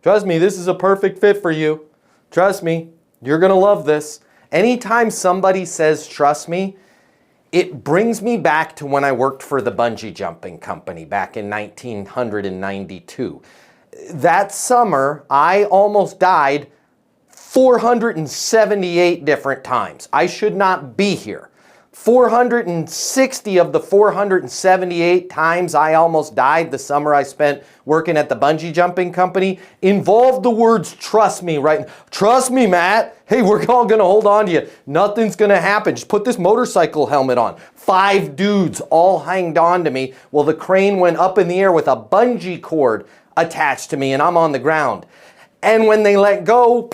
Trust me, this is a perfect fit for you. Trust me, you're going to love this. Anytime somebody says, trust me, it brings me back to when I worked for the bungee jumping company back in 1992. That summer, I almost died 478 different times. I should not be here. 460 of the 478 times I almost died the summer I spent working at the bungee jumping company involved the words, trust me, right? Trust me, Matt. Hey, we're all going to hold on to you. Nothing's going to happen. Just put this motorcycle helmet on. 5 dudes all hanged on to me. Well, the crane went up in the air with a bungee cord attached to me and I'm on the ground. And when they let go,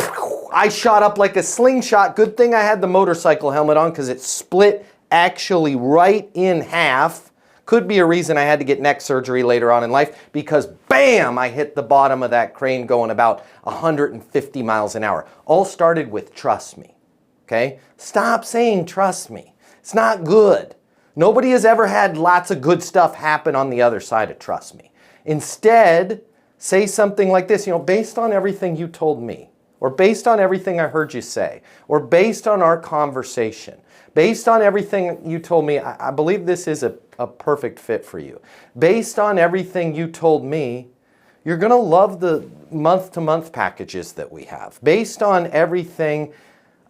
I shot up like a slingshot. Good thing I had the motorcycle helmet on because it split actually right in half. Could be a reason I had to get neck surgery later on in life because bam, I hit the bottom of that crane going about 150 miles an hour. All started with trust me, okay? Stop saying trust me. It's not good. Nobody has ever had lots of good stuff happen on the other side of trust me. Instead, say something like this, based on everything you told me, or based on everything I heard you say, or based on our conversation, based on everything you told me, I believe this is a perfect fit for you. Based on everything you told me, you're going to love the month-to-month packages that we have. Based on everything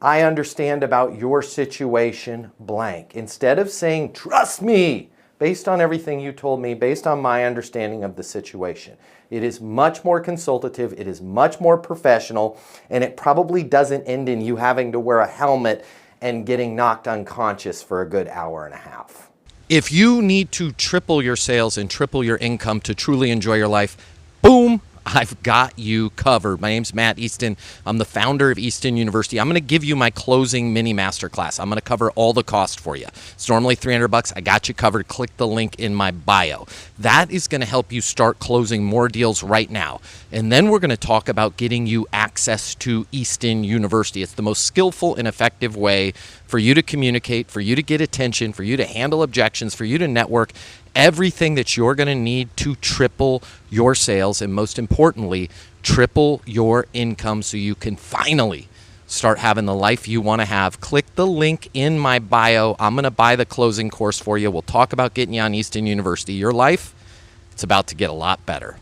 I understand about your situation, blank. Instead of saying, trust me, based on everything you told me, based on my understanding of the situation. It is much more consultative, it is much more professional, and it probably doesn't end in you having to wear a helmet and getting knocked unconscious for a good hour and a half. If you need to triple your sales and triple your income to truly enjoy your life, boom, I've got you covered. My name's Matt Easton. I'm the founder of Easton University. I'm going to give you my closing mini masterclass. I'm going to cover all the cost for you. It's normally $300. I got you covered. Click the link in my bio. That is going to help you start closing more deals right now. And then we're going to talk about getting you access to Easton University. It's the most skillful and effective way for you to communicate, for you to get attention, for you to handle objections, for you to network. Everything that you're going to need to triple your sales and, most importantly, triple your income so you can finally start having the life you want to have. Click the link in my bio. I'm going to buy the closing course for you. We'll talk about getting you on Easton University. Your life, it's about to get a lot better.